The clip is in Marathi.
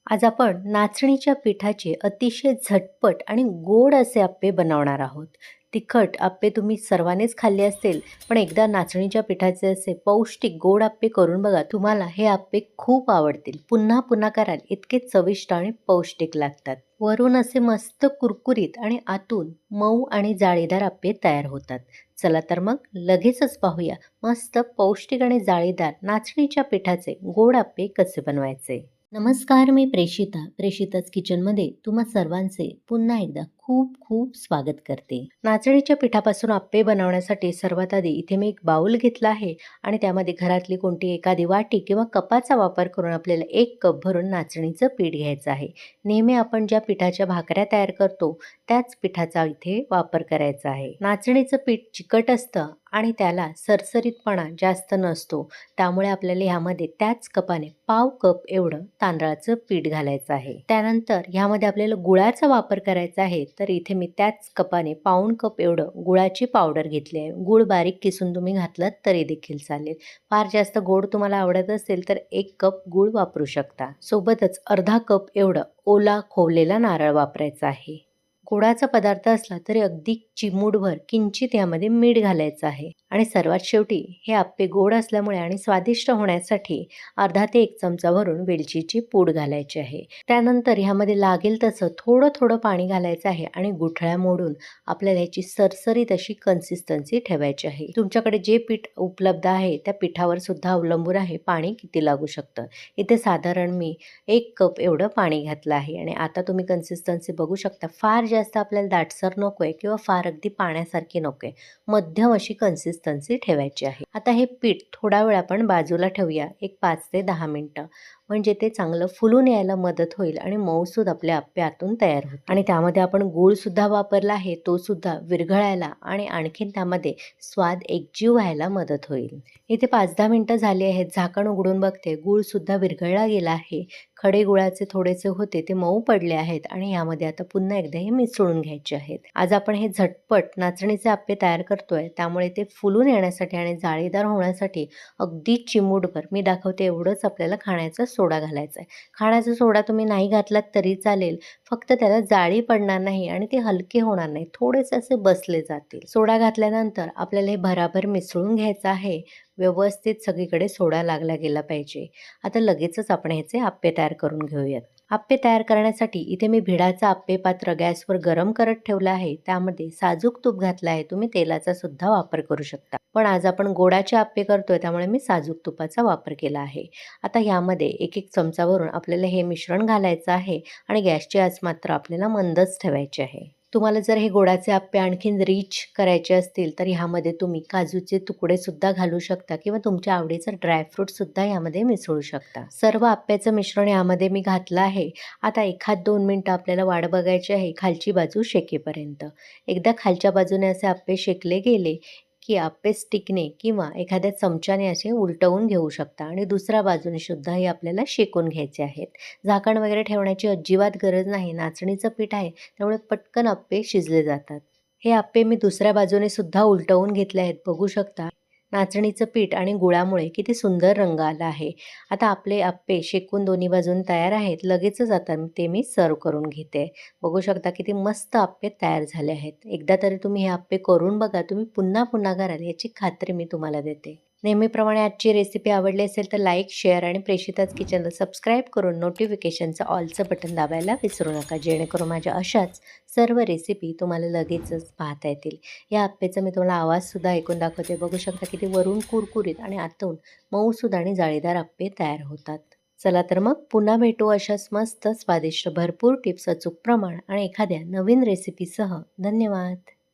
आज आपण नाचणीच्या पिठाचे अतिशय झटपट आणि गोड असे अप्पे बनवणार आहोत. तिखट अप्पे तुम्ही सर्वांनीच खाल्ले असतील, पण एकदा नाचणीच्या पिठाचे असे पौष्टिक गोड अप्पे करून बघा. तुम्हाला हे अप्पे खूप आवडतील. पुन्हा पुन्हा कराल इतके चविष्ट आणि पौष्टिक लागतात. वरून असे मस्त कुरकुरीत आणि आतून मऊ आणि जाळीदार अप्पे तयार होतात. चला तर मग लगेचच पाहूया मस्त पौष्टिक आणि जाळीदार नाचणीच्या पिठाचे गोड अप्पे कसे बनवायचे. नमस्कार, मी प्रेषिताच किचनमध्ये तुम्हा सर्वांचे पुन्हा एकदा खूप खूप स्वागत करते. नाचणीच्या पिठापासून अप्पे बनवण्यासाठी सर्वात आधी इथे मी एक बाउल घेतला आहे आणि त्यामध्ये घरातली कोणती एखादी वाटी किंवा कपाचा वापर करून आपल्याला 1 कप भरून नाचणीचं पीठ घ्यायचं आहे. नेहमी आपण ज्या पिठाच्या भाकऱ्या तयार करतो त्याच पिठाचा इथे वापर करायचा आहे. नाचणीचं पीठ चिकट असतं आणि त्याला सरसरीतपणा जास्त नसतो, त्यामुळे आपल्याला ह्यामध्ये त्याच कपाने पाव कप एवढं तांदळाचं पीठ घालायचं आहे. त्यानंतर ह्यामध्ये आपल्याला गुळाचा वापर करायचा आहे, तर इथे मी त्याच कपाने पाऊण कप एवढं गुळाची पावडर घेतली आहे. गुळ बारीक किसून तुम्ही घातलात तरी देखील चालेल. फार जास्त गोड तुम्हाला आवडत असेल तर 1 कप गूळ वापरू शकता. सोबतच अर्धा कप एवढं ओला खोवलेला नारळ वापरायचा आहे. गोडाचा पदार्थ असला तरी अगदी चिमूटभर किंचित यामध्ये मीठ घालायचं आहे. आणि सर्वात शेवटी हे अप्पे गोड असल्यामुळे आणि स्वादिष्ट होण्यासाठी अर्धा ते 1 चमचा भरून वेलचीची पूड घालायची आहे. त्यानंतर ह्यामध्ये लागेल तसं थोडं थोडं पाणी घालायचं आहे आणि गुठळ्या मोडून आपल्याला ह्याची सरसरीत अशी कन्सिस्टन्सी ठेवायची आहे. तुमच्याकडे जे पीठ उपलब्ध आहे त्या पिठावर सुद्धा अवलंबून आहे पाणी किती लागू शकतं. इथे साधारण मी 1 कप एवढं पाणी घातलं आहे आणि आता तुम्ही कन्सिस्टन्सी बघू शकता. फार जास्त आपल्याला दाटसर नको आहे किंवा फार अगदी पाण्यासारखी नको आहे. मध्यम अशी कन्सिस्टन्सी ठेवायची आहे. आता हे पीठ थोडा वेळ आपण बाजूला ठेवूया, एक 5 ते 10 मिनिटं. म्हणजे ते चांगलं फुलून यायला मदत होईल आणि मऊसूद आपले अप्पे आतून तयार होतील. आणि त्यामध्ये आपण गूळ सुद्धा वापरला आहे, तो सुद्धा विरघळायला आणि आणखीन त्यामध्ये स्वाद एकजीव व्हायला मदत होईल. इथे 5-10 मिनिटं झाली आहेत. झाकण उघडून बघते, गूळ सुद्धा विरघळला गेला आहे. खडे गुळाचे थोडेसे होते ते मऊ पडले आहेत आणि यामध्ये आता पुन्हा एकदा हे मिसळून घ्यायचे आहेत. आज आपण हे झटपट नाचणीचे अप्पे तयार करतोय, त्यामुळे ते फुलून येण्यासाठी आणि जाळीदार होण्यासाठी अगदी चिमूटभर मी दाखवते एवढंच आपल्याला खाण्याचा सोडा घालायचा आहे. खाण्याचा सोडा तुम्ही नाही घातलात तरी चालेल, फक्त त्याला जाळी पडणार नाही आणि ते हलके होणार नाही, थोडेसे असे बसले जातील. सोडा घातल्यानंतर आपल्याला हे भराभर मिसळून घ्यायचं आहे. व्यवस्थित सगळीकडे सोडा लागला गेला पाहिजे. आता लगेचच आपण ह्याचे अप्पे तयार करून घेऊयात. अप्पे तयार करण्यासाठी इथे मी भिडाचं अप्पे पात्र गॅसवर गरम करत ठेवलं आहे. त्यामध्ये साजूक तूप घातलं आहे. तुम्ही तेलाचा सुद्धा वापर करू शकता, पण आज आपण गोडाचे अप्पे करतोय त्यामुळे मी साजूक तुपाचा वापर केला आहे. आता ह्यामध्ये 1-1 चमचा भरून आपल्याला हे मिश्रण घालायचं आहे आणि गॅसची आच मात्र आपल्याला मंदच ठेवायची आहे. तुम्हाला जर हे गोडाचे अप्पे आणखीन रिच करायचे असतील तर ह्यामध्ये तुम्ही काजूचे तुकडे सुद्धा घालू शकता किंवा तुमच्या आवडीचं ड्रायफ्रूट सुद्धा यामध्ये मिसळू शकता. सर्व अप्प्याचं मिश्रण यामध्ये मी घातलं आहे. आता 1-2 मिनिटं आपल्याला वाट बघायची आहे खालची बाजू शेकेपर्यंत. एकदा खालच्या बाजूने असे अप्पे शेकले गेले की अप्पे स्टिकने किंवा एखाद्या चमच्याने असे उलटवून घेऊ शकता आणि दुसऱ्या बाजूने सुद्धा हे आपल्याला शेकून घ्यायचे आहेत. झाकण वगैरे ठेवण्याची अजिबात गरज नाही. नाचणीचं पीठ आहे त्यामुळे पटकन अप्पे शिजले जातात. हे अप्पे मी दुसऱ्या बाजूने सुद्धा उलटवून घेतले आहेत. बघू शकता नाचणीचं पीठ आणि गुळामुळे किती सुंदर रंग आला आहे. आता आपले अप्पे शेकून दोन्ही बाजून तयार आहेत. लगेचच आता ते मी सर्व करून घेते. बघू शकता किती मस्त अप्पे तयार झाले आहेत. एकदा तरी तुम्ही हे अप्पे करून बघा. तुम्ही पुन्हा पुन्हा कराल याची खात्री मी तुम्हाला देते. नेहमीप्रमाणे आजची रेसिपी आवडली असेल तर लाईक, शेअर आणि प्रेषिताच किचनला सबस्क्राईब करून नोटिफिकेशनचं ऑलचं बटन दाबायला विसरू नका, जेणेकरून माझ्या अशाच सर्व रेसिपी तुम्हाला लगेचच पाहता येतील. या अप्पेचा मी तुम्हाला आवाजसुद्धा ऐकून दाखवते. बघू शकता किती वरून कुरकुरीत आणि आतून मऊसूद आणि जाळीदार अप्पे तयार होतात. चला तर मग पुन्हा भेटू अशाच मस्त स्वादिष्ट भरपूर टिप्स, अचूक प्रमाण आणि एखाद्या नवीन रेसिपीसह. धन्यवाद.